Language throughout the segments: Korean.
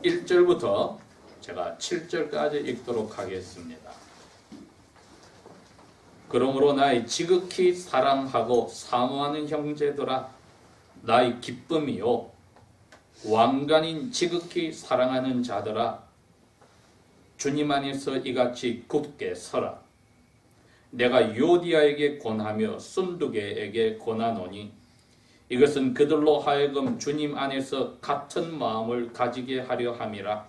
1절부터 제가 7절까지 읽도록 하겠습니다. 그러므로 나의 지극히 사랑하고 사모하는 형제들아, 나의 기쁨이요 왕관인 지극히 사랑하는 자들아, 주님 안에서 이같이 굳게 서라. 내가 요디아에게 권하며 순두개에게 권하노니 이것은 그들로 하여금 주님 안에서 같은 마음을 가지게 하려 함이라.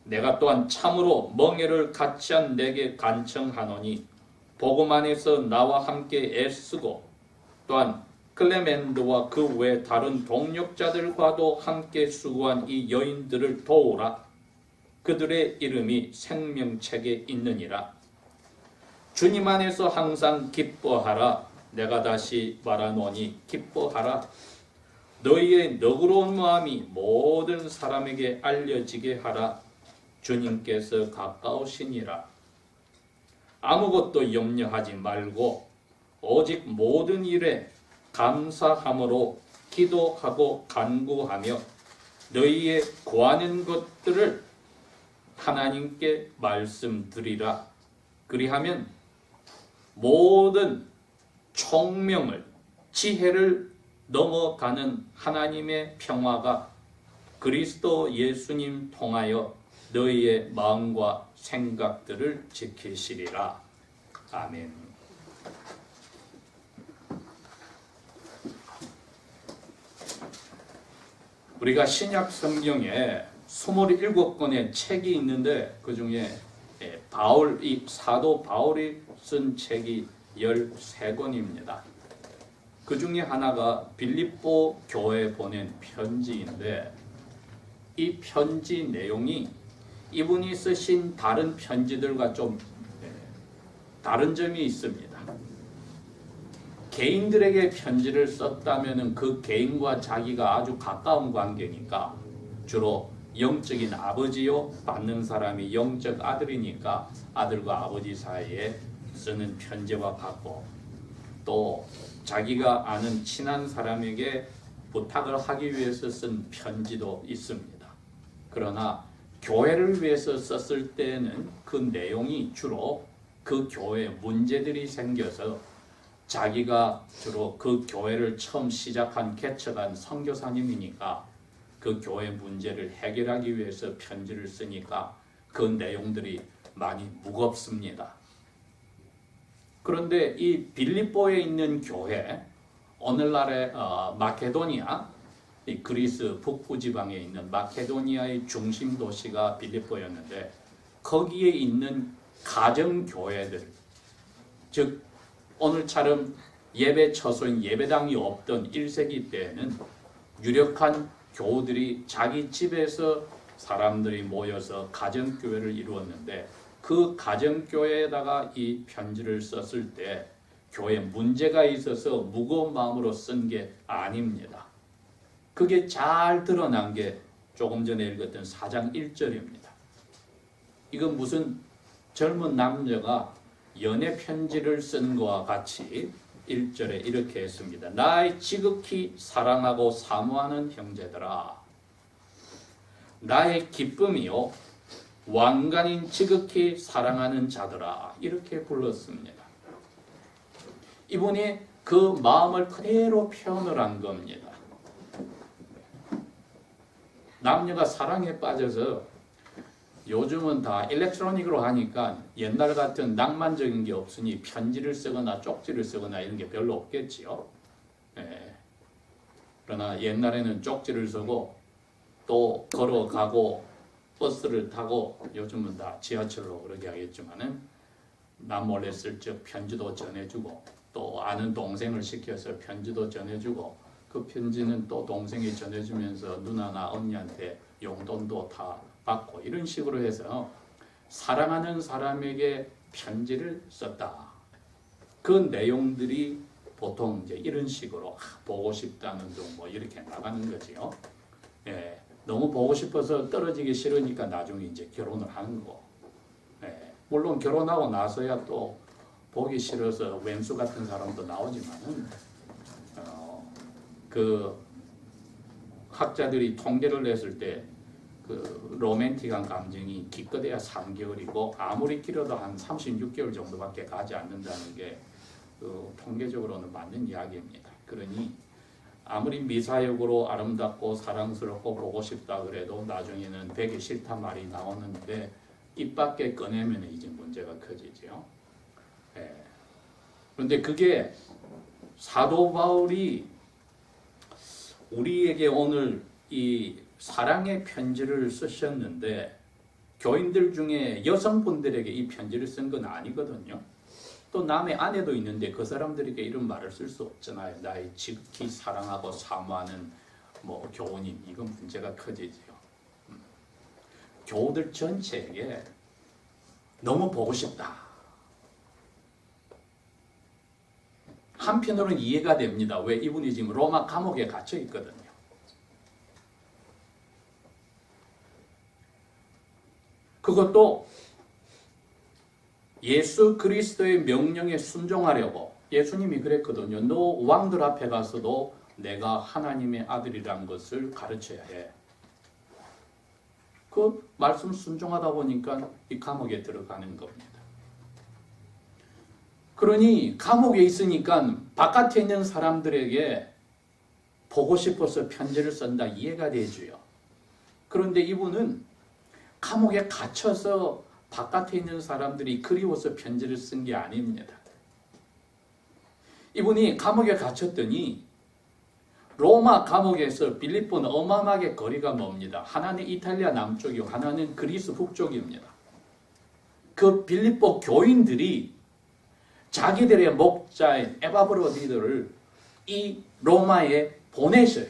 내가 또한 참으로 멍에를 같이한 내게 간청하노니 복음 안에서 나와 함께 애쓰고 또한 클레멘드와 그 외 다른 동력자들과도 함께 수고한 이 여인들을 도우라. 그들의 이름이 생명책에 있느니라. 주님 안에서 항상 기뻐하라. 내가 다시 말하노니 기뻐하라. 너희의 너그러운 마음이 모든 사람에게 알려지게 하라. 주님께서 가까우시니라. 아무것도 염려하지 말고 오직 모든 일에 감사함으로 기도하고 간구하며 너희의 구하는 것들을 하나님께 말씀드리라. 그리하면 모든 총명을 지혜를 넘어가는 하나님의 평화가 그리스도 예수님 통하여 너희의 마음과 생각들을 지키시리라. 아멘. 우리가 신약 성경에 27권의 책이 있는데 그 중에 사도 바울이 쓴 책이 13권입니다. 그 중에 하나가 빌립보 교회에 보낸 편지인데 이 편지 내용이 이분이 쓰신 다른 편지들과 좀 다른 점이 있습니다. 개인들에게 편지를 썼다면 그 개인과 자기가 아주 가까운 관계니까 주로 영적인 아버지요, 받는 사람이 영적 아들이니까 아들과 아버지 사이에 쓰는 편지와 같고, 또 자기가 아는 친한 사람에게 부탁을 하기 위해서 쓴 편지도 있습니다. 그러나 교회를 위해서 썼을 때는 그 내용이 주로 그 교회에 문제들이 생겨서 자기가 주로 그 교회를 처음 시작한 개척한 선교사님이니까 그 교회 문제를 해결하기 위해서 편지를 쓰니까 그 내용들이 많이 무겁습니다. 그런데 이 빌립보에 있는 교회, 오늘날의 마케도니아, 이 그리스 북부 지방에 있는 마케도니아의 중심 도시가 빌립보였는데 거기에 있는 가정교회들, 즉 오늘처럼 예배 처소인 예배당이 없던 1세기 때에는 유력한 교우들이 자기 집에서 사람들이 모여서 가정교회를 이루었는데 그 가정교회에다가 이 편지를 썼을 때 교회에 문제가 있어서 무거운 마음으로 쓴 게 아닙니다. 그게 잘 드러난 게 조금 전에 읽었던 4장 1절입니다. 이건 무슨 젊은 남녀가 연애 편지를 쓴 것과 같이 1절에 이렇게 했습니다. 나의 지극히 사랑하고 사모하는 형제들아, 나의 기쁨이요 왕관인 지극히 사랑하는 자들아, 이렇게 불렀습니다. 이분이 그 마음을 그대로 표현을 한 겁니다. 남녀가 사랑에 빠져서 요즘은 다 일렉트로닉으로 하니까 옛날 같은 낭만적인 게 없으니 편지를 쓰거나 쪽지를 쓰거나 이런 게 별로 없겠지요. 그러나 옛날에는 쪽지를 쓰고 또 걸어가고 버스를 타고, 요즘은 다 지하철로 그렇게 하겠지만은 남몰래 슬쩍 편지도 전해주고 또 아는 동생을 시켜서 편지도 전해주고 그 편지는 또 동생이 전해주면서 누나나 언니한테 용돈도 다 받고 이런 식으로 해서 사랑하는 사람에게 편지를 썼다. 그 내용들이 보통 이제 이런 식으로 보고 싶다는 둥 뭐 이렇게 나가는 거지요. 너무 보고 싶어서 떨어지기 싫으니까 나중에 이제 결혼을 하는 거. 물론 결혼하고 나서야 또 보기 싫어서 왼수 같은 사람도 나오지만은 그 학자들이 통계를 냈을 때 그 로맨틱한 감정이 기껏해야 3개월이고 아무리 길어도 한 36개월 정도밖에 가지 않는다는 게 통계적으로는 맞는 이야기입니다. 그러니 아무리 미사역으로 아름답고 사랑스럽고 보고 싶다 그래도 나중에는 되게 싫단 말이 나오는데 입 밖에 꺼내면 이제 문제가 커지죠. 예. 그런데 그게 사도 바울이 우리에게 오늘 이 사랑의 편지를 쓰셨는데 교인들 중에 여성분들에게 이 편지를 쓴 건 아니거든요. 또 남의 아내도 있는데 그 사람들에게 이런 말을 쓸 수 없잖아요. 나의 지극히 사랑하고 사모하는 뭐 교우님, 이건 문제가 커지지요. 교우들 전체에게 너무 보고 싶다. 한편으로는 이해가 됩니다. 왜? 이분이 지금 로마 감옥에 갇혀 있거든요. 그것도 예수 그리스도의 명령에 순종하려고. 예수님이 그랬거든요. 너 왕들 앞에 가서도 내가 하나님의 아들이란 것을 가르쳐야 해. 그 말씀 순종하다 보니까 이 감옥에 들어가는 겁니다. 그러니 감옥에 있으니까 바깥에 있는 사람들에게 보고 싶어서 편지를 쓴다, 이해가 되지요. 그런데 이분은 감옥에 갇혀서 바깥에 있는 사람들이 그리워서 편지를 쓴 게 아닙니다. 이분이 감옥에 갇혔더니 로마 감옥에서 빌립보는 어마어마하게 거리가 멉니다. 하나는 이탈리아 남쪽이고 하나는 그리스 북쪽입니다. 그 빌립보 교인들이 자기들의 목자인 에바브로디들을 이 로마에 보내셔요.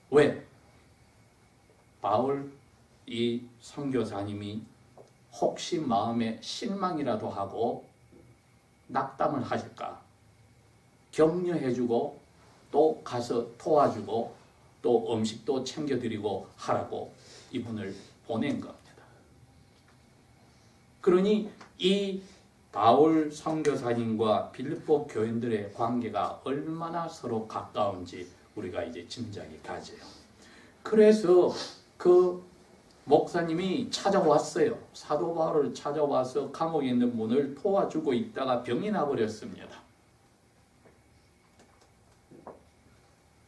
왜? 바울 이 선교사님이 혹시 마음에 실망이라도 하고 낙담을 하실까? 격려해주고 또 가서 도와주고 또 음식도 챙겨드리고 하라고 이분을 보낸 겁니다. 그러니 이 바울 선교사님과 빌립보 교인들의 관계가 얼마나 서로 가까운지 우리가 이제 짐작이 가져요. 그래서 그 목사님이 찾아왔어요. 사도 바울을 찾아와서 감옥에 있는 분을 도와주고 있다가 병이 나버렸습니다.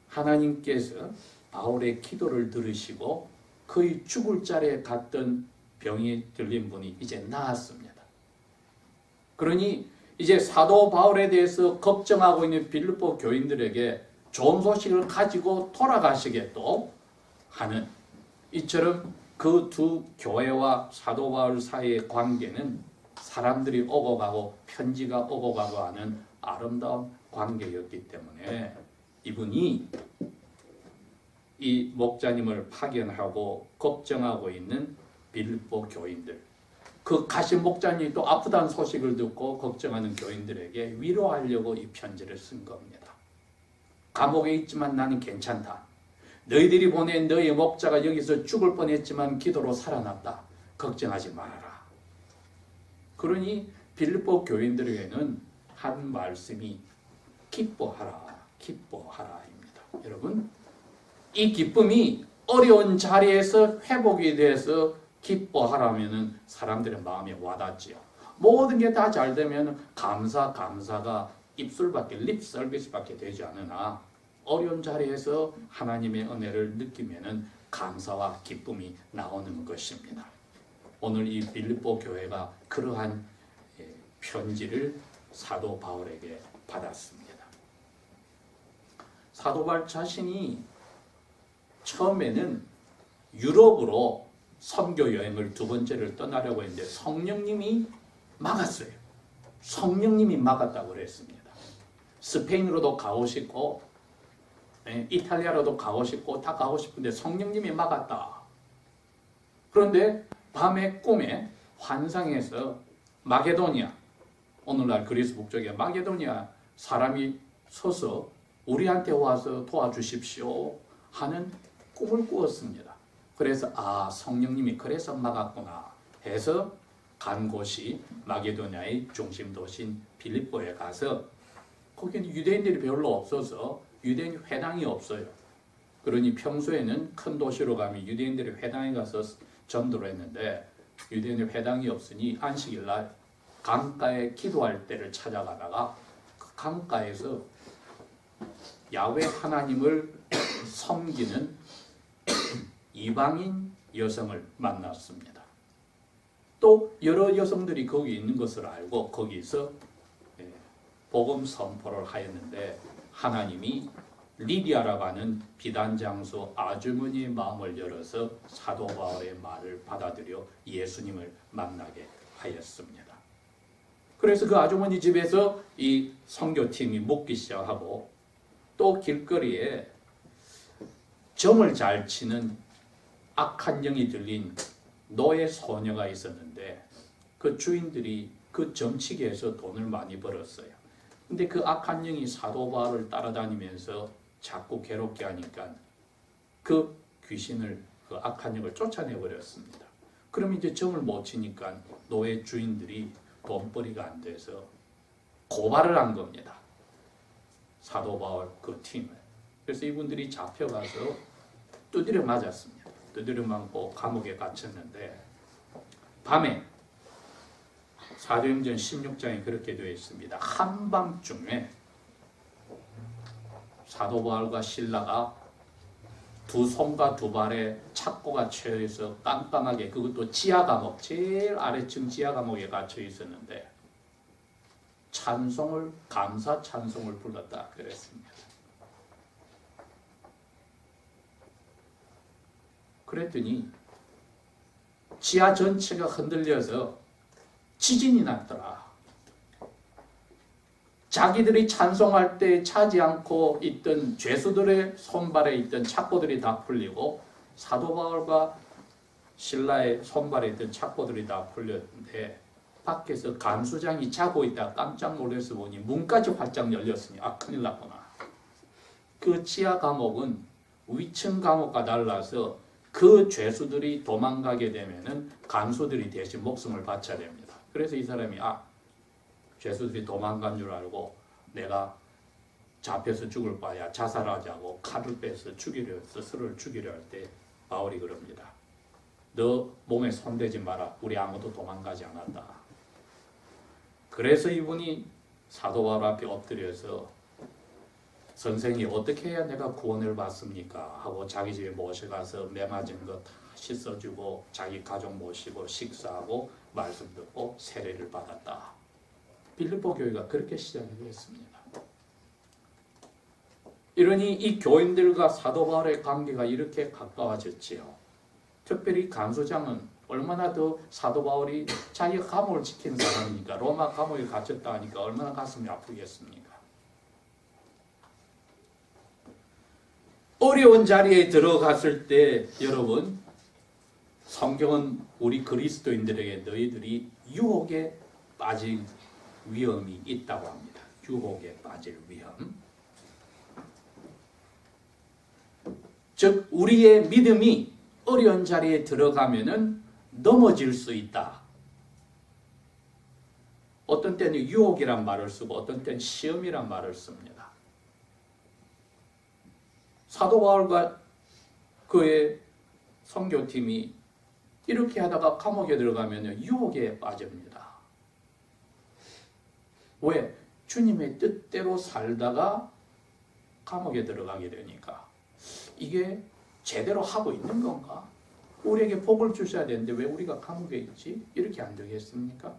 하나님께서 바울의 기도를 들으시고 거의 죽을 자리에 갔던 병이 들린 분이 이제 나았습니다. 그러니 이제 사도 바울에 대해서 걱정하고 있는 빌립보 교인들에게 좋은 소식을 가지고 돌아가시겠도 하는, 이처럼 그 두 교회와 사도 바울 사이의 관계는 사람들이 오고 가고 편지가 오고 가고 하는 아름다운 관계였기 때문에 이분이 이 목자님을 파견하고 걱정하고 있는 빌립보 교인들, 그 가신 목자님이 또 아프다는 소식을 듣고 걱정하는 교인들에게 위로하려고 이 편지를 쓴 겁니다. 감옥에 있지만 나는 괜찮다. 너희들이 보낸 너희 목자가 여기서 죽을 뻔했지만 기도로 살아났다. 걱정하지 말아라. 그러니 빌립보 교인들에게는 한 말씀이 기뻐하라, 기뻐하라입니다. 여러분, 이 기쁨이 어려운 자리에서 회복이 돼서 기뻐하라면은 사람들의 마음에 와닿지요. 모든 게 다 잘 되면 감사가 입술밖에 립 서비스밖에 되지 않으나 어려운 자리에서 하나님의 은혜를 느끼면은 감사와 기쁨이 나오는 것입니다. 오늘 이 빌립보 교회가 그러한 편지를 사도 바울에게 받았습니다. 사도 바울 자신이 처음에는 유럽으로 선교 여행을 두 번째를 떠나려고 했는데 성령님이 막았어요. 성령님이 막았다고 그랬습니다. 스페인으로도 가고 싶고 이탈리아로도 가고 싶고 다 가고 싶은데 성령님이 막았다. 그런데 밤에 꿈에 환상에서 마게도니아, 오늘날 그리스 북쪽의 마게도니아 사람이 서서 우리한테 와서 도와주십시오 하는 꿈을 꾸었습니다. 그래서 성령님이 그래서 막았구나 해서 간 곳이 마게도니아의 중심 도시인 빌립보에 가서 거기는 유대인들이 별로 없어서 유대인 회당이 없어요. 그러니 평소에는 큰 도시로 가면 유대인들이 회당에 가서 전도를 했는데 유대인의 회당이 없으니 안식일 날 강가에 기도할 때를 찾아가다가 그 강가에서 야훼 하나님을 섬기는 이방인 여성을 만났습니다. 또 여러 여성들이 거기 있는 것을 알고 거기서 복음 선포를 하였는데 하나님이 리디아라고 하는 비단 장수 아주머니의 마음을 열어서 사도 바울의 말을 받아들여 예수님을 만나게 하였습니다. 그래서 그 아주머니 집에서 이 선교팀이 묵기 시작하고 또 길거리에 점을 잘 치는 악한 영이 들린 노예 소녀가 있었는데 그 주인들이 그 점치기에서 돈을 많이 벌었어요. 근데 그 악한 영이 사도 바울을 따라다니면서 자꾸 괴롭게 하니까 그 귀신을, 그 악한 영을 쫓아내버렸습니다. 그럼 이제 점을 못 치니까 노예 주인들이 돈벌이가 안 돼서 고발을 한 겁니다. 사도 바울 그 팀을. 그래서 이분들이 잡혀가서 두드려 맞았습니다. 두드려 맞고 감옥에 갇혔는데 밤에 사도행전 16장에 그렇게 되어 있습니다. 한밤중에 사도 바울과 실라가 두 손과 두 발에 착고가 채여서 깜깜하게, 그것도 지하 감옥, 제일 아래층 지하 감옥에 갇혀 있었는데 찬송을, 감사 찬송을 불렀다 그랬습니다. 그랬더니 지하 전체가 흔들려서 지진이 났더라. 자기들이 찬송할 때 차지 않고 있던 죄수들의 손발에 있던 착고들이 다 풀리고 사도 바울과 실라의 손발에 있던 착고들이 다 풀렸는데 밖에서 간수장이 자고 있다 깜짝 놀라서 보니 문까지 활짝 열렸으니 큰일 났구나. 그 지하 감옥은 위층 감옥과 달라서 그 죄수들이 도망가게 되면은 간수들이 대신 목숨을 바쳐야 됩니다. 그래서 이 사람이 죄수들이 도망간 줄 알고 내가 잡혀서 죽을 바야 자살하자고 칼을 빼서 스스로를 죽이려 할 때 바울이 그럽니다. 너 몸에 손대지 마라. 우리 아무도 도망가지 않았다. 그래서 이분이 사도 바울 앞에 엎드려서 선생님 어떻게 해야 내가 구원을 받습니까? 하고 자기 집에 모셔가서 매맞은 거 다 씻어주고 자기 가족 모시고 식사하고 말씀 듣고 세례를 받았다. 빌립보 교회가 그렇게 시작이 되었습니다. 이러니 이 교인들과 사도 바울의 관계가 이렇게 가까워졌지요. 특별히 간수장은 얼마나 더 사도 바울이 자기가 감옥을 지키는 사람이니까 로마 감옥에 갇혔다 하니까 얼마나 가슴이 아프겠습니까? 어려운 자리에 들어갔을 때 여러분, 성경은 우리 그리스도인들에게 너희들이 유혹에 빠질 위험이 있다고 합니다. 유혹에 빠질 위험. 즉 우리의 믿음이 어려운 자리에 들어가면은 넘어질 수 있다. 어떤 때는 유혹이란 말을 쓰고 어떤 때는 시험이란 말을 씁니다. 사도 바울과 그의 선교팀이 이렇게 하다가 감옥에 들어가면 유혹에 빠집니다. 왜? 주님의 뜻대로 살다가 감옥에 들어가게 되니까 이게 제대로 하고 있는 건가? 우리에게 복을 주셔야 되는데 왜 우리가 감옥에 있지? 이렇게 안 되겠습니까?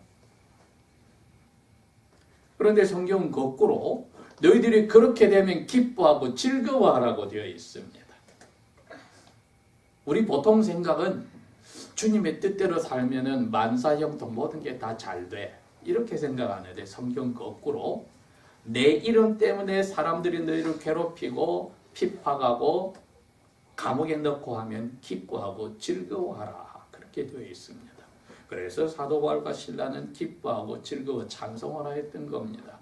그런데 성경은 거꾸로 너희들이 그렇게 되면 기뻐하고 즐거워하라고 되어 있습니다. 우리 보통 생각은 주님의 뜻대로 살면은 만사형통 모든 게 다 잘 돼. 이렇게 생각하는데 성경 거꾸로 내 이름 때문에 사람들이 너희를 괴롭히고 핍박하고 감옥에 넣고 하면 기뻐하고 즐거워하라. 그렇게 되어 있습니다. 그래서 사도 바울과 실라는 기뻐하고 즐거워 찬송하라 했던 겁니다.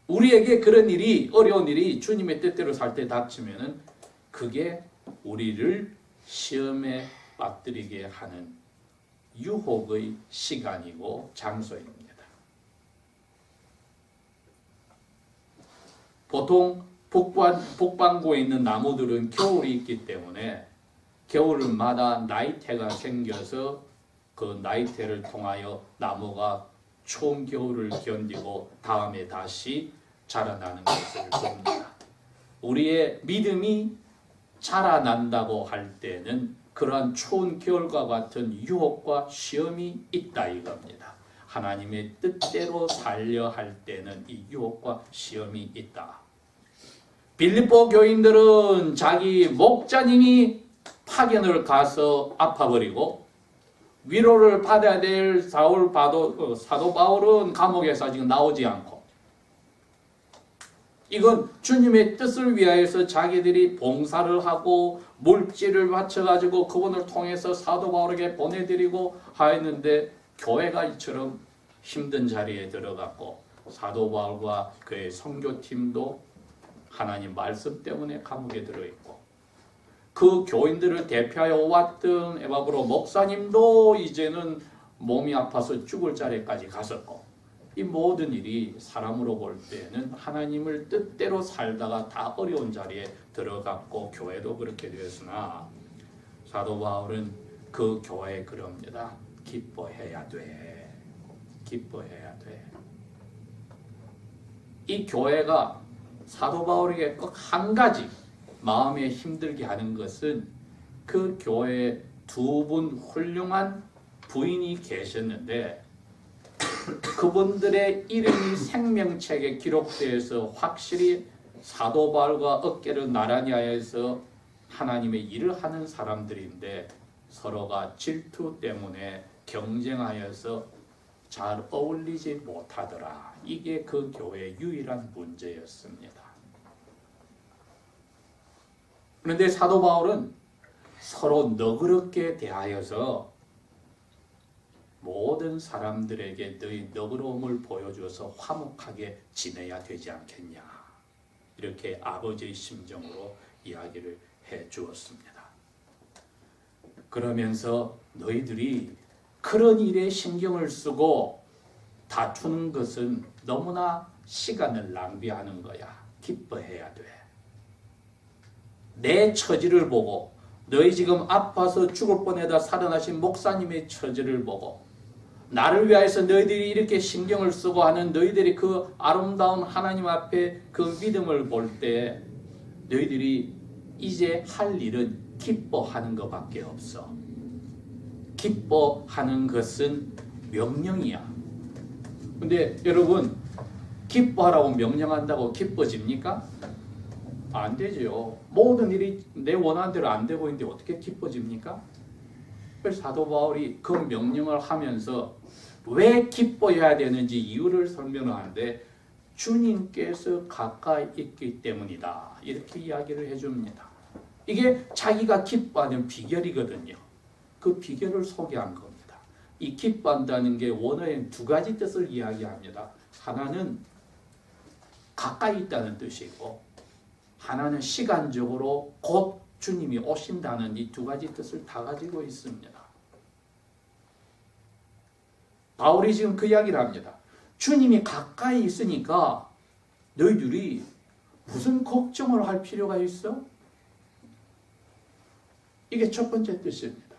우리에게 그런 일이, 어려운 일이 주님의 뜻대로 살 때 닥치면은 그게 우리를 시험에 빠뜨리게 하는 유혹의 시간이고 장소입니다. 보통 북반구에 있는 나무들은 겨울이 있기 때문에 겨울마다 나이테가 생겨서 그 나이테를 통하여 나무가 추운 겨울을 견디고 다음에 다시 자라나는 것을 봅니다. 우리의 믿음이 자라난다고 할 때는 그러한 추운 겨울과 같은 유혹과 시험이 있다 이겁니다. 하나님의 뜻대로 살려 할 때는 이 유혹과 시험이 있다. 빌립보 교인들은 자기 목자님이 파견을 가서 아파버리고 위로를 받아야 될 사도 바울은 감옥에서 아직 나오지 않고, 이건 주님의 뜻을 위하여서 자기들이 봉사를 하고 물질을 바쳐가지고 그분을 통해서 사도 바울에게 보내드리고 하였는데 교회가 이처럼 힘든 자리에 들어갔고 사도 바울과 그의 선교팀도 하나님 말씀 때문에 감옥에 들어있고 그 교인들을 대표하여 왔던 에바브로 목사님도 이제는 몸이 아파서 죽을 자리까지 갔었고, 이 모든 일이 사람으로 볼 때는 하나님을 뜻대로 살다가 다 어려운 자리에 들어갔고 교회도 그렇게 되었으나 사도 바울은 그 교회에 그럽니다. 기뻐해야 돼. 기뻐해야 돼. 이 교회가 사도 바울에게 꼭 한 가지 마음에 힘들게 하는 것은 그 교회에 두 분 훌륭한 부인이 계셨는데 그분들의 이름이 생명책에 기록되어서 확실히 사도 바울과 어깨를 나란히 하여서 하나님의 일을 하는 사람들인데 서로가 질투 때문에 경쟁하여서 잘 어울리지 못하더라. 이게 그 교회의 유일한 문제였습니다. 그런데 사도 바울은 서로 너그럽게 대하여서 모든 사람들에게 너희 너그러움을 보여줘서 화목하게 지내야 되지 않겠냐. 이렇게 아버지의 심정으로 이야기를 해 주었습니다. 그러면서 너희들이 그런 일에 신경을 쓰고 다투는 것은 너무나 시간을 낭비하는 거야. 기뻐해야 돼. 내 처지를 보고 너희 지금 아파서 죽을 뻔하다 살아나신 목사님의 처지를 보고 나를 위하여서 너희들이 이렇게 신경을 쓰고 하는 너희들이 그 아름다운 하나님 앞에 그 믿음을 볼 때 너희들이 이제 할 일은 기뻐하는 것밖에 없어. 기뻐하는 것은 명령이야. 근데 여러분, 기뻐하라고 명령한다고 기뻐집니까? 안 되죠. 모든 일이 내 원하는 대로 안 되고 있는데 어떻게 기뻐집니까? 그래서 사도 바울이 그 명령을 하면서 왜 기뻐해야 되는지 이유를 설명하는데 주님께서 가까이 있기 때문이다. 이렇게 이야기를 해줍니다. 이게 자기가 기뻐하는 비결이거든요. 그 비결을 소개한 겁니다. 이 기뻐한다는 게 원어엔 두 가지 뜻을 이야기합니다. 하나는 가까이 있다는 뜻이고 하나는 시간적으로 곧 주님이 오신다는 이 두 가지 뜻을 다 가지고 있습니다. 바울이 지금 그 이야기를 합니다. 주님이 가까이 있으니까 너희들이 무슨 걱정을 할 필요가 있어? 이게 첫 번째 뜻입니다.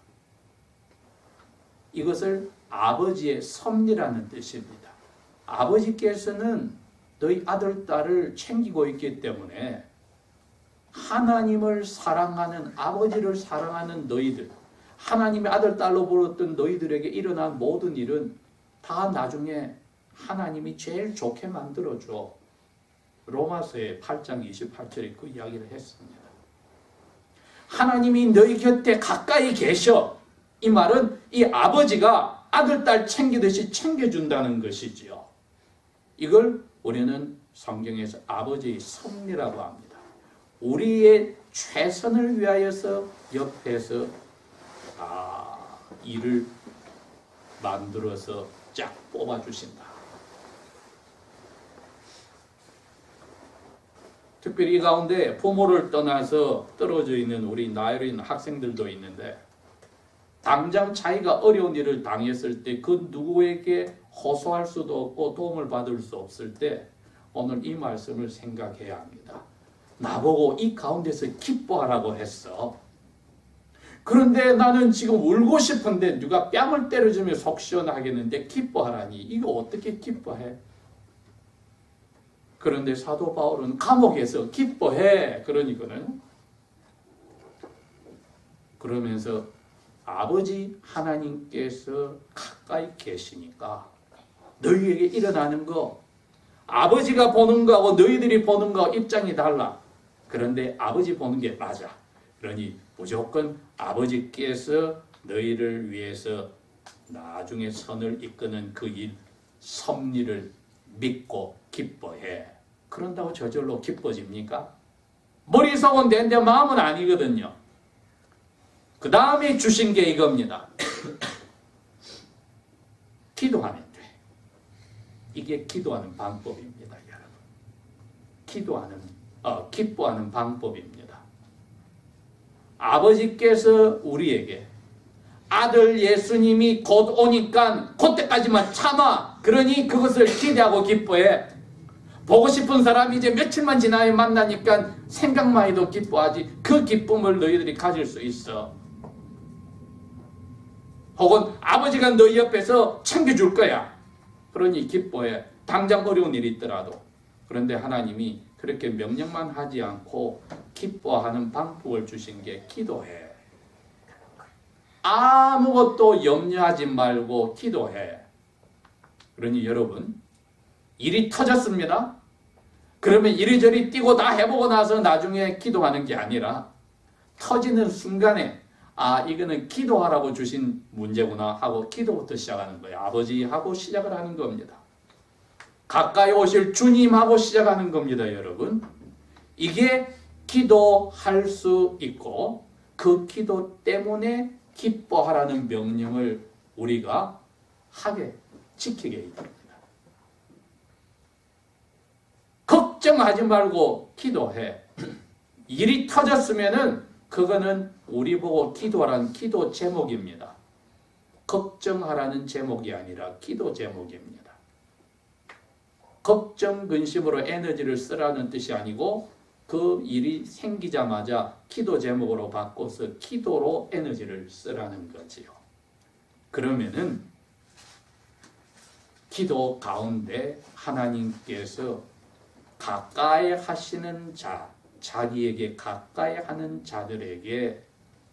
이것을 아버지의 섭리라는 뜻입니다. 아버지께서는 너희 아들, 딸을 챙기고 있기 때문에 하나님을 사랑하는 아버지를 사랑하는 너희들, 하나님의 아들, 딸로 부르던 너희들에게 일어난 모든 일은 다 나중에 하나님이 제일 좋게 만들어줘. 로마서의 8장 28절에 그 이야기를 했습니다. 하나님이 너희 곁에 가까이 계셔. 이 말은 이 아버지가 아들, 딸 챙기듯이 챙겨준다는 것이지요. 이걸 우리는 성경에서 아버지의 섭리라고 합니다. 우리의 최선을 위하여서 옆에서 일을 만들어서 쫙 뽑아주신다. 특별히 이 가운데 부모를 떠나서 떨어져 있는 우리 나이로 학생들도 있는데 당장 자기가 어려운 일을 당했을 때 그 누구에게 호소할 수도 없고 도움을 받을 수 없을 때 오늘 이 말씀을 생각해야 합니다. 나보고 이 가운데서 기뻐하라고 했어. 그런데 나는 지금 울고 싶은데 누가 뺨을 때려주면 속 시원하겠는데 기뻐하라니 이거 어떻게 기뻐해? 그런데 사도 바울은 감옥에서 기뻐해. 그러니까는 그러면서 아버지 하나님께서 가까이 계시니까 너희에게 일어나는 거 아버지가 보는 거하고 너희들이 보는 거 입장이 달라. 그런데 아버지 보는 게 맞아. 그러니 무조건 아버지께서 너희를 위해서 나중에 선을 이끄는 그 일, 섭리를 믿고 기뻐해. 그런다고 저절로 기뻐집니까? 머릿속은 되는데 마음은 아니거든요. 그 다음에 주신 게 이겁니다. 기도하면 돼. 이게 기도하는 방법입니다, 여러분. 기뻐하는 방법입니다. 아버지께서 우리에게 아들 예수님이 곧 오니까 그때까지만 참아. 그러니 그것을 기대하고 기뻐해. 보고 싶은 사람이 이제 며칠만 지나면 만나니까 생각만 해도 기뻐하지. 그 기쁨을 너희들이 가질 수 있어. 혹은 아버지가 너희 옆에서 챙겨줄 거야. 그러니 기뻐해. 당장 어려운 일이 있더라도. 그런데 하나님이 그렇게 명령만 하지 않고 기뻐하는 방법을 주신 게 기도해. 아무것도 염려하지 말고 기도해. 그러니 여러분, 일이 터졌습니다. 그러면 이리저리 뛰고 다 해보고 나서 나중에 기도하는 게 아니라 터지는 순간에 이거는 기도하라고 주신 문제구나 하고 기도부터 시작하는 거예요. 아버지하고 시작을 하는 겁니다. 가까이 오실 주님하고 시작하는 겁니다, 여러분. 이게 기도할 수 있고 그 기도 때문에 기뻐하라는 명령을 우리가 지키게 됩니다. 걱정하지 말고 기도해. 일이 터졌으면은 그거는 우리 보고 기도하라는 기도 제목입니다. 걱정하라는 제목이 아니라 기도 제목입니다. 걱정, 근심으로 에너지를 쓰라는 뜻이 아니고 그 일이 생기자마자 기도 제목으로 바꿔서 기도로 에너지를 쓰라는 거지요. 그러면은 기도 가운데 하나님께서 가까이 하시는 자기에게 가까이 하는 자들에게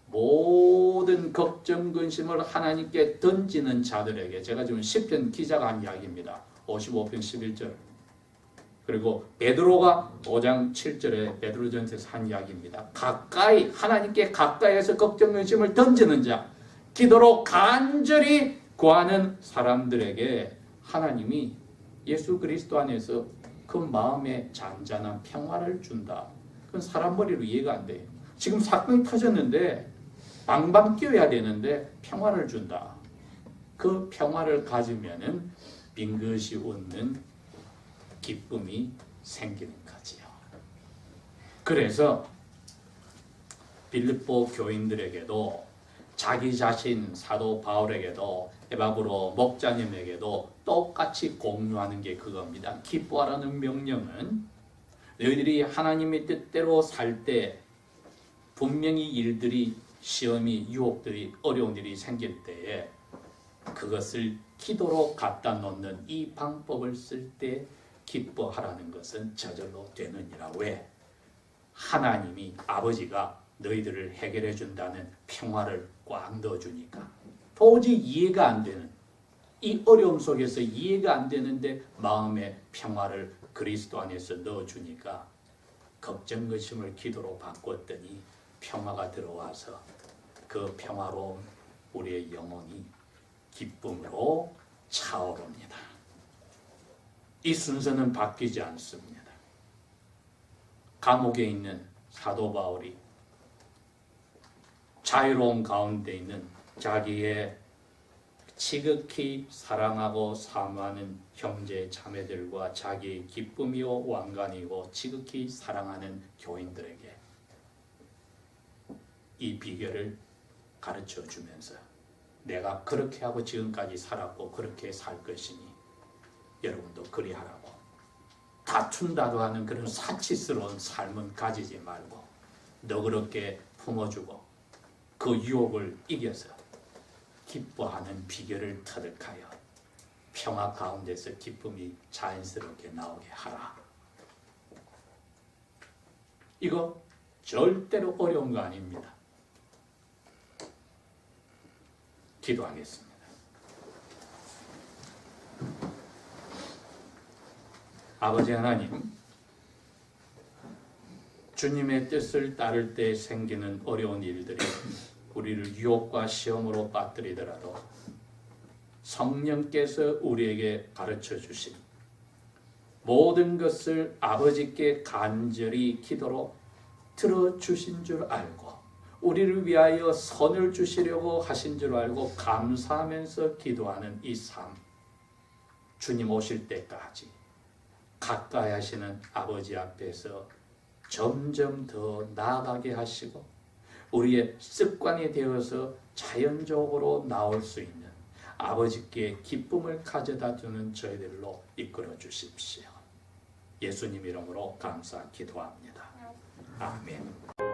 모든 걱정, 근심을 하나님께 던지는 자들에게 제가 지금 시편 기자가 한 이야기입니다. 55편 11절. 그리고 베드로가 5장 7절에 베드로전서에서 한 이야기입니다. 하나님께 가까이에서 걱정, 근심을 던지는 자, 기도로 간절히 구하는 사람들에게 하나님이 예수 그리스도 안에서 그 마음에 잔잔한 평화를 준다. 그건 사람 머리로 이해가 안 돼요. 지금 사건이 터졌는데 방방 뛰어야 되는데 평화를 준다. 그 평화를 가지면은 빙긋이 웃는 기쁨이 생기는 거지요. 그래서 빌립보 교인들에게도 자기 자신 사도 바울에게도 에바브로 목자님에게도 똑같이 공유하는 게 그겁니다. 기뻐하라는 명령은 너희들이 하나님의 뜻대로 살 때 분명히 일들이 시험이 유혹들이 어려운 일이 생길 때에 그것을 기도로 갖다 놓는 이 방법을 쓸 때 기뻐하라는 것은 저절로 되느니라. 왜? 하나님이 아버지가 너희들을 해결해 준다는 평화를 꽉 넣어주니까. 도저히 이해가 안 되는 이 어려움 속에서 이해가 안 되는데 마음의 평화를 그리스도 안에서 넣어주니까 걱정, 근심을 기도로 바꿨더니 평화가 들어와서 그 평화로 우리의 영혼이 기쁨으로 차오릅니다. 이 순서는 바뀌지 않습니다. 감옥에 있는 사도 바울이 자유로운 가운데 있는 자기의 지극히 사랑하고 사모하는 형제 자매들과 자기의 기쁨이요 왕관이고 지극히 사랑하는 교인들에게 이 비결을 가르쳐 주면서 내가 그렇게 하고 지금까지 살았고 그렇게 살 것이니 여러분도 그리하라고 다 다툰다도 하는 그런 사치스러운 삶은 가지지 말고 너그럽게 품어주고 그 유혹을 이겨서 기뻐하는 비결을 터득하여 평화 가운데서 기쁨이 자연스럽게 나오게 하라. 이거 절대로 어려운 거 아닙니다. 기도하겠습니다. 아버지 하나님, 주님의 뜻을 따를 때 생기는 어려운 일들이 우리를 유혹과 시험으로 빠뜨리더라도 성령께서 우리에게 가르쳐 주신 모든 것을 아버지께 간절히 기도로 들어주신 줄 알고 우리를 위하여 선을 주시려고 하신 줄 알고 감사하면서 기도하는 이 삶, 주님 오실 때까지 가까이 하시는 아버지 앞에서 점점 더 나아가게 하시고 우리의 습관이 되어서 자연적으로 나올 수 있는 아버지께 기쁨을 가져다 주는 저희들로 이끌어 주십시오. 예수님 이름으로 감사 기도합니다. 아멘.